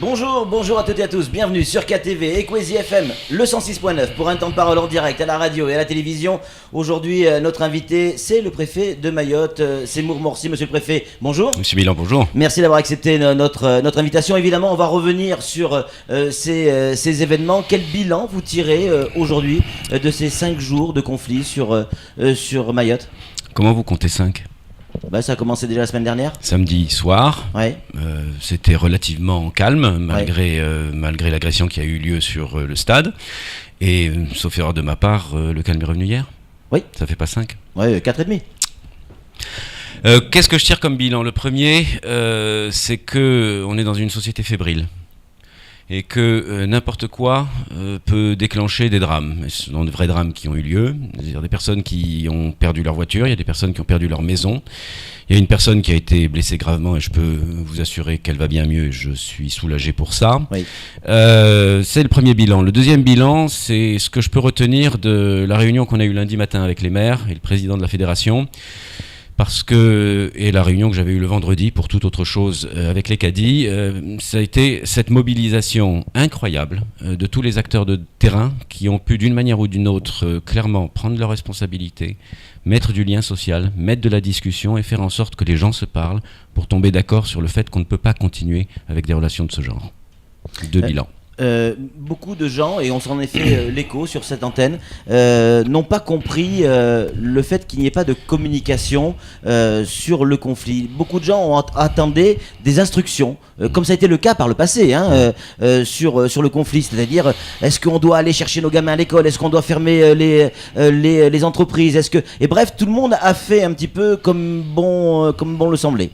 Bonjour à toutes et à tous, bienvenue sur KTV, Equazi FM, le 106.9 pour un temps de parole en direct à la radio et à la télévision. Aujourd'hui, notre invité, c'est le préfet de Mayotte, Semour Morsi. Monsieur le préfet, bonjour. Monsieur Milan, bonjour. Merci d'avoir accepté notre invitation. Évidemment, on va revenir sur ces événements. Quel bilan vous tirez aujourd'hui de ces 5 jours de conflit sur Mayotte? Comment vous comptez 5? Ça a commencé déjà la semaine dernière. Samedi soir, ouais. C'était relativement calme malgré l'agression qui a eu lieu sur le stade. Et sauf erreur de ma part, le calme est revenu hier. Oui. Ça fait pas 5. Oui, 4,5. Qu'est-ce que je tire comme bilan? Le premier, c'est qu'on est dans une société fébrile. Et que n'importe quoi peut déclencher des drames. Ce sont de vrais drames qui ont eu lieu. C'est-à-dire des personnes qui ont perdu leur voiture, il y a des personnes qui ont perdu leur maison. Il y a une personne qui a été blessée gravement et je peux vous assurer qu'elle va bien mieux et je suis soulagé pour ça. Oui. C'est le premier bilan. Le deuxième bilan, c'est ce que je peux retenir de la réunion qu'on a eue lundi matin avec les maires et le président de la fédération. Et la réunion que j'avais eue le vendredi pour toute autre chose avec les caddies, ça a été cette mobilisation incroyable de tous les acteurs de terrain qui ont pu d'une manière ou d'une autre clairement prendre leurs responsabilités, mettre du lien social, mettre de la discussion et faire en sorte que les gens se parlent pour tomber d'accord sur le fait qu'on ne peut pas continuer avec des relations de ce genre. Deux bilans. Beaucoup de gens, et on s'en est fait l'écho sur cette antenne, n'ont pas compris le fait qu'il n'y ait pas de communication sur le conflit. Beaucoup de gens attendaient des instructions, comme ça a été le cas par le passé, sur le conflit. C'est-à-dire, est-ce qu'on doit aller chercher nos gamins à l'école? Est-ce qu'on doit fermer les entreprises? Et bref, tout le monde a fait un petit peu comme bon le semblait.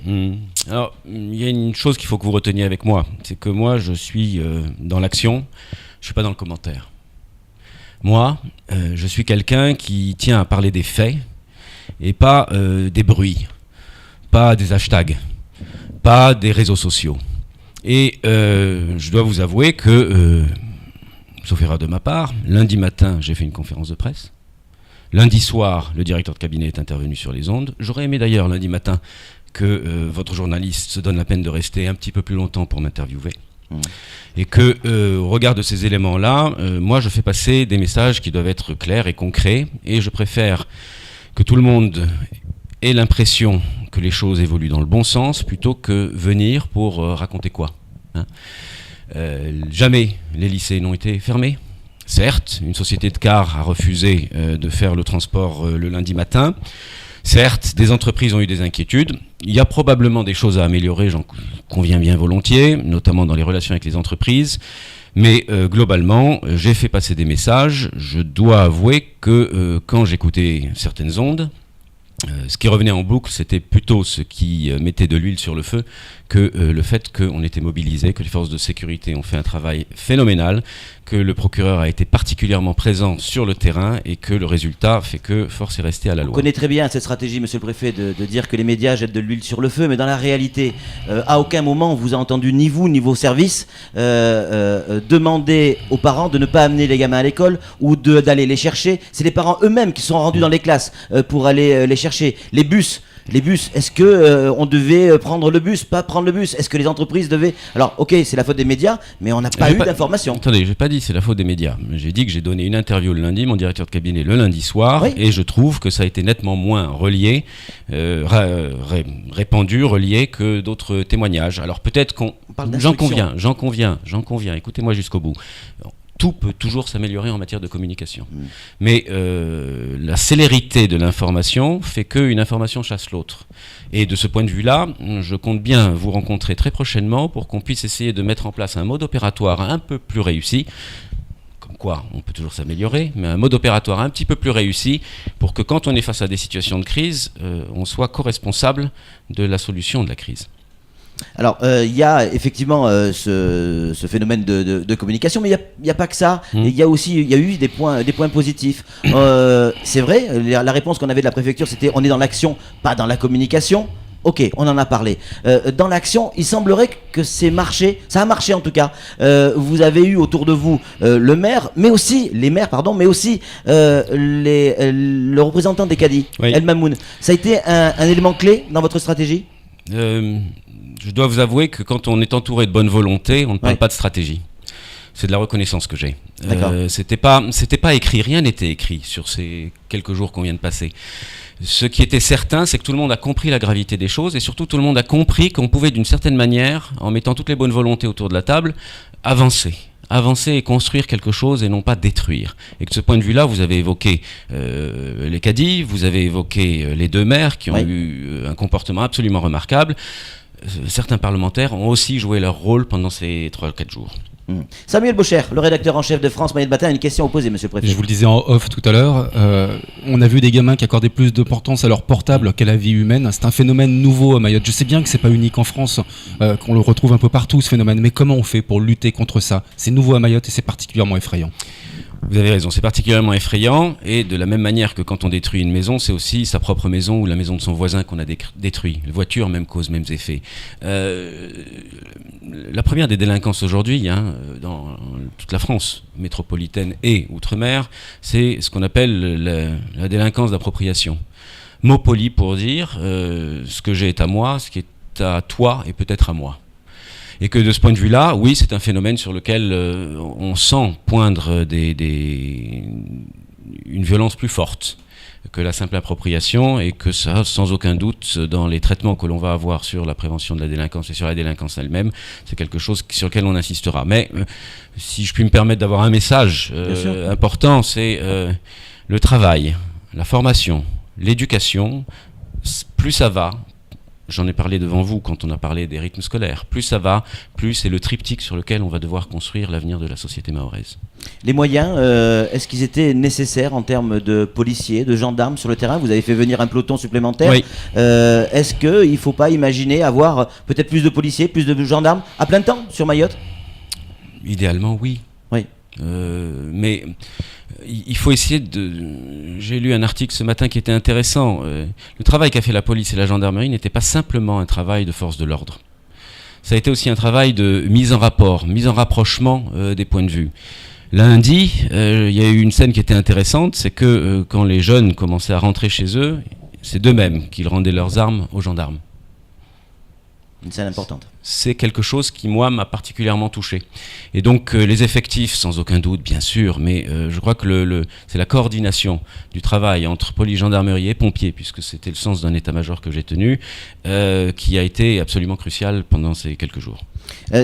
Alors, il y a une chose qu'il faut que vous reteniez avec moi, c'est que moi, je suis dans l'action, je ne suis pas dans le commentaire. Moi, je suis quelqu'un qui tient à parler des faits et pas des bruits, pas des hashtags, pas des réseaux sociaux. Et je dois vous avouer que, sauf erreur de ma part, lundi matin, j'ai fait une conférence de presse. Lundi soir, le directeur de cabinet est intervenu sur les ondes. J'aurais aimé d'ailleurs lundi matin que votre journaliste se donne la peine de rester un petit peu plus longtemps pour m'interviewer. Et que, au regard de ces éléments-là, moi je fais passer des messages qui doivent être clairs et concrets, et je préfère que tout le monde ait l'impression que les choses évoluent dans le bon sens, plutôt que venir pour raconter quoi. Jamais les lycées n'ont été fermés. Certes, une société de cars a refusé de faire le transport le lundi matin. Certes, des entreprises ont eu des inquiétudes. Il y a probablement des choses à améliorer, j'en conviens bien volontiers, notamment dans les relations avec les entreprises. Mais globalement, j'ai fait passer des messages. Je dois avouer que quand j'écoutais certaines ondes, ce qui revenait en boucle, c'était plutôt ce qui mettait de l'huile sur le feu que le fait qu'on était mobilisé, que les forces de sécurité ont fait un travail phénoménal, que le procureur a été particulièrement présent sur le terrain et que le résultat fait que force est restée à la loi. On connaît très bien cette stratégie, monsieur le préfet, de dire que les médias jettent de l'huile sur le feu, mais dans la réalité, à aucun moment on vous a entendu, ni vous, ni vos services, demander aux parents de ne pas amener les gamins à l'école ou d'aller les chercher. C'est les parents eux-mêmes qui sont rendus dans les classes pour aller les chercher. Les bus, est-ce que on devait prendre le bus, pas prendre le bus? Est-ce que les entreprises devaient... Alors, ok, c'est la faute des médias, mais on n'a pas eu d'informations. Attendez, j'ai pas dit c'est la faute des médias. J'ai dit que j'ai donné une interview le lundi, mon directeur de cabinet le lundi soir, oui. Et je trouve que ça a été nettement moins relié, répandu, relié que d'autres témoignages. Alors peut-être qu'on... J'en conviens. Écoutez-moi jusqu'au bout. Tout peut toujours s'améliorer en matière de communication. Mais la célérité de l'information fait qu'une information chasse l'autre. Et de ce point de vue-là, je compte bien vous rencontrer très prochainement pour qu'on puisse essayer de mettre en place un mode opératoire un peu plus réussi. Comme quoi, on peut toujours s'améliorer, mais un mode opératoire un petit peu plus réussi pour que quand on est face à des situations de crise, on soit co-responsable de la solution de la crise. Alors, il y a effectivement ce phénomène de communication, mais il n'y a pas que ça. Il y a eu des points positifs. C'est vrai, la réponse qu'on avait de la préfecture, c'était on est dans l'action, pas dans la communication. Ok, on en a parlé. Dans l'action, il semblerait que ça a marché en tout cas. Vous avez eu autour de vous le représentant des caddies, oui. El Mamoun. Ça a été un élément clé dans votre stratégie ? je dois vous avouer que quand on est entouré de bonne volonté, on ne parle pas de stratégie. C'est de la reconnaissance que j'ai. C'était pas écrit, rien n'était écrit sur ces quelques jours qu'on vient de passer. Ce qui était certain, c'est que tout le monde a compris la gravité des choses et surtout tout le monde a compris qu'on pouvait d'une certaine manière, en mettant toutes les bonnes volontés autour de la table, avancer et construire quelque chose et non pas détruire. Et que de ce point de vue-là, vous avez évoqué les caddies, vous avez évoqué les deux maires qui ont eu un comportement absolument remarquable. Certains parlementaires ont aussi joué leur rôle pendant ces 3-4 jours. Samuel Baucher, le rédacteur en chef de France Maillot de Bâtin, a une question à vous poser, monsieur le préfet. Je vous le disais en off tout à l'heure, on a vu des gamins qui accordaient plus d'importance à leur portable qu'à la vie humaine. C'est un phénomène nouveau à Mayotte. Je sais bien que c'est pas unique en France, qu'on le retrouve un peu partout ce phénomène, mais comment on fait pour lutter contre ça? C'est nouveau à Mayotte et c'est particulièrement effrayant. Vous avez raison, c'est particulièrement effrayant, et de la même manière que quand on détruit une maison, c'est aussi sa propre maison ou la maison de son voisin qu'on a détruit. Les voitures, même cause, mêmes effets. La première des délinquances aujourd'hui, dans toute la France métropolitaine et outre-mer, c'est ce qu'on appelle la délinquance d'appropriation. Mot poli pour dire ce que j'ai est à moi, ce qui est à toi est peut-être à moi. Et que de ce point de vue-là, oui, c'est un phénomène sur lequel on sent poindre une violence plus forte que la simple appropriation, et que ça, sans aucun doute, dans les traitements que l'on va avoir sur la prévention de la délinquance et sur la délinquance elle-même, c'est quelque chose sur lequel on insistera. Mais si je puis me permettre d'avoir un message important, c'est le travail, la formation, l'éducation. Plus ça va, j'en ai parlé devant vous quand on a parlé des rythmes scolaires, plus ça va, plus c'est le triptyque sur lequel on va devoir construire l'avenir de la société mahoraise. Les moyens, est-ce qu'ils étaient nécessaires en termes de policiers, de gendarmes sur le terrain? Vous avez fait venir un peloton supplémentaire. Oui. Est-ce qu'il ne faut pas imaginer avoir peut-être plus de policiers, plus de gendarmes à plein temps sur Mayotte? Idéalement, oui. Oui. Mais il faut essayer de... J'ai lu un article ce matin qui était intéressant. Le travail qu'a fait la police et la gendarmerie n'était pas simplement un travail de force de l'ordre. Ça a été aussi un travail de mise en rapport, mise en rapprochement des points de vue. Lundi, il y a eu une scène qui était intéressante, c'est que quand les jeunes commençaient à rentrer chez eux, c'est d'eux-mêmes qu'ils rendaient leurs armes aux gendarmes. Une scène importante. C'est quelque chose qui, moi, m'a particulièrement touché. Et donc, les effectifs, sans aucun doute, bien sûr, mais je crois que c'est la coordination du travail entre police, gendarmerie et pompiers, puisque c'était le sens d'un état-major que j'ai tenu, qui a été absolument crucial pendant ces quelques jours.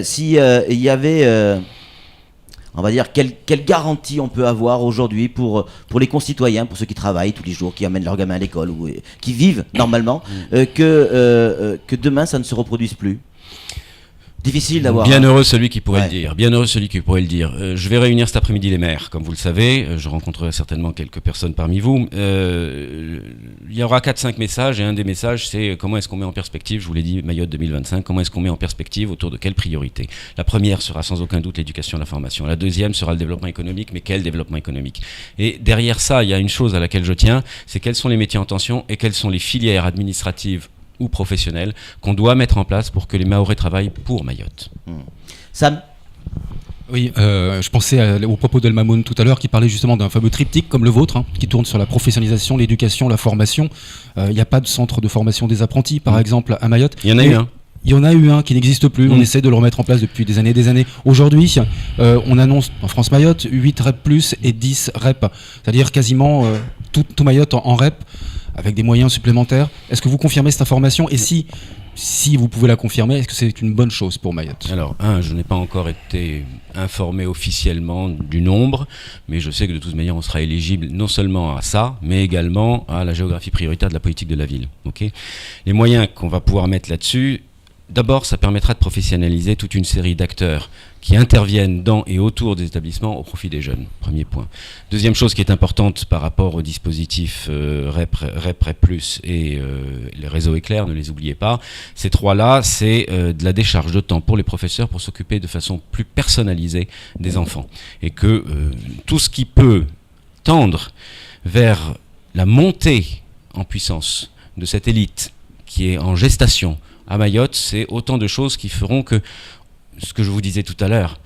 Si il y avait... on va dire, quelle garantie on peut avoir aujourd'hui pour les concitoyens, pour ceux qui travaillent tous les jours, qui amènent leurs gamins à l'école, ou qui vivent normalement, que demain ça ne se reproduise plus? Difficile d'avoir... Bien heureux celui qui pourrait le dire. Bien heureux celui qui pourrait le dire. Je vais réunir cet après-midi les maires, comme vous le savez. Je rencontrerai certainement quelques personnes parmi vous. Il y aura 4-5 messages, et un des messages, c'est comment est-ce qu'on met en perspective, je vous l'ai dit, Mayotte 2025, comment est-ce qu'on met en perspective autour de quelles priorités? La première sera sans aucun doute l'éducation et la formation. La deuxième sera le développement économique, mais quel développement économique? Et derrière ça, il y a une chose à laquelle je tiens, c'est quels sont les métiers en tension et quelles sont les filières administratives ou professionnels qu'on doit mettre en place pour que les Mahorais travaillent pour Mayotte. Sam? Oui, je pensais au propos d'El Mamoun tout à l'heure, qui parlait justement d'un fameux triptyque comme le vôtre, qui tourne sur la professionnalisation, l'éducation, la formation. Il n'y a pas de centre de formation des apprentis, par exemple, à Mayotte. Il y en a eu un. Il y en a eu un qui n'existe plus, on essaie de le remettre en place depuis des années et des années. Aujourd'hui, on annonce en France Mayotte 8 REP+, et 10 REP, c'est-à-dire quasiment tout Mayotte en REP, avec des moyens supplémentaires. Est-ce que vous confirmez cette information? Et si vous pouvez la confirmer, est-ce que c'est une bonne chose pour Mayotte? Alors, je n'ai pas encore été informé officiellement du nombre, mais je sais que de toute manière, on sera éligible non seulement à ça, mais également à la géographie prioritaire de la politique de la ville. Okay, les moyens qu'on va pouvoir mettre là-dessus, d'abord, ça permettra de professionnaliser toute une série d'acteurs qui interviennent dans et autour des établissements au profit des jeunes. Premier point. Deuxième chose qui est importante par rapport au dispositif REP, et les réseaux éclairs, ne les oubliez pas. Ces trois-là, c'est de la décharge de temps pour les professeurs pour s'occuper de façon plus personnalisée des enfants. Et que tout ce qui peut tendre vers la montée en puissance de cette élite qui est en gestation à Mayotte, c'est autant de choses qui feront que, ce que je vous disais tout à l'heure,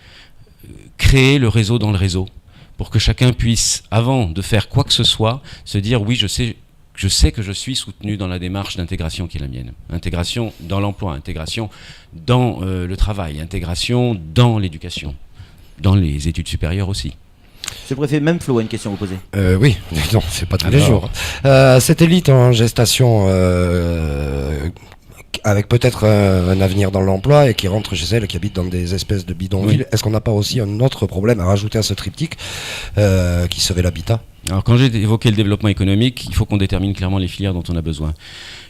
créer le réseau dans le réseau, pour que chacun puisse, avant de faire quoi que ce soit, se dire oui, je sais je sais que je suis soutenu dans la démarche d'intégration qui est la mienne. Intégration dans l'emploi, intégration dans le travail, intégration dans l'éducation, dans les études supérieures aussi. Monsieur le préfet, même Flo a une question à vous poser. Oui, non, c'est pas tous les jours. Cette élite en gestation, avec peut-être un avenir dans l'emploi et qui rentre chez elle, qui habite dans des espèces de bidonvilles, est-ce qu'on n'a pas aussi un autre problème à rajouter à ce triptyque qui serait l'habitat ? Alors quand j'ai évoqué le développement économique, il faut qu'on détermine clairement les filières dont on a besoin.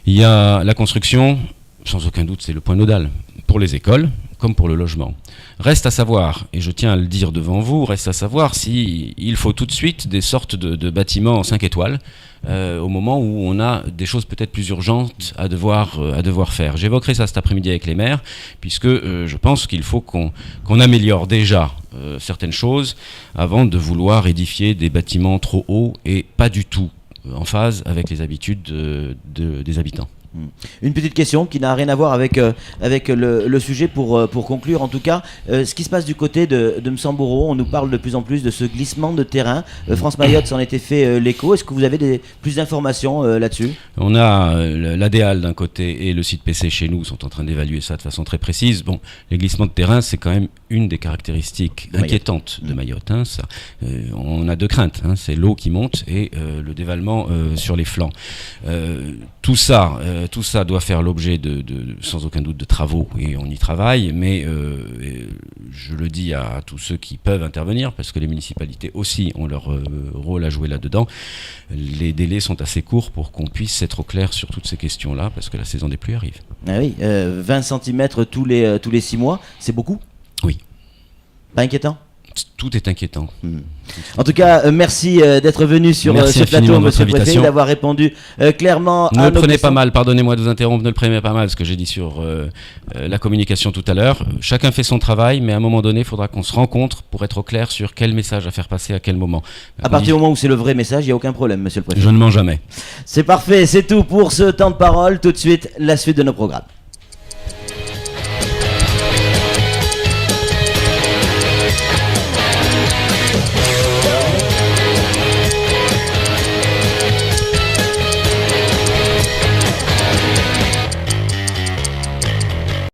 Il y a la construction, sans aucun doute c'est le point nodal, pour les écoles comme pour le logement. Reste à savoir, et je tiens à le dire devant vous, reste à savoir si il faut tout de suite des sortes de bâtiments 5 étoiles au moment où on a des choses peut-être plus urgentes à devoir faire. J'évoquerai ça cet après-midi avec les maires, puisque je pense qu'il faut qu'on améliore déjà certaines choses avant de vouloir édifier des bâtiments trop hauts et pas du tout en phase avec les habitudes des habitants. Une petite question qui n'a rien à voir avec le sujet pour conclure en tout cas. Ce qui se passe du côté de Msamboro, on nous parle de plus en plus de ce glissement de terrain. France Mayotte s'en était fait l'écho. Est-ce que vous avez plus d'informations là-dessus ? On a l'ADEAL d'un côté et le site PC chez nous sont en train d'évaluer ça de façon très précise. Bon, les glissements de terrain, c'est quand même une des caractéristiques inquiétantes de Mayotte. Ça. On a deux craintes, c'est l'eau qui monte et le dévalement sur les flancs. Tout ça doit faire l'objet de sans aucun doute de travaux et on y travaille, mais je le dis à tous ceux qui peuvent intervenir, parce que les municipalités aussi ont leur rôle à jouer là-dedans, les délais sont assez courts pour qu'on puisse être au clair sur toutes ces questions-là, parce que la saison des pluies arrive. Ah oui, 20 cm tous les 6 mois, c'est beaucoup ? Oui. Pas inquiétant ? Tout est inquiétant. En tout cas, merci d'être venu sur ce plateau, monsieur le préfet, d'avoir répondu clairement à nos questions. Ne le prenez pas mal, pardonnez-moi de vous interrompre, ne le prenez pas mal, ce que j'ai dit sur la communication tout à l'heure. Chacun fait son travail, mais à un moment donné, il faudra qu'on se rencontre pour être au clair sur quel message à faire passer à quel moment. À partir du moment où c'est le vrai message, il n'y a aucun problème, monsieur le préfet. Je ne mens jamais. C'est parfait, c'est tout pour ce temps de parole. Tout de suite, la suite de nos programmes.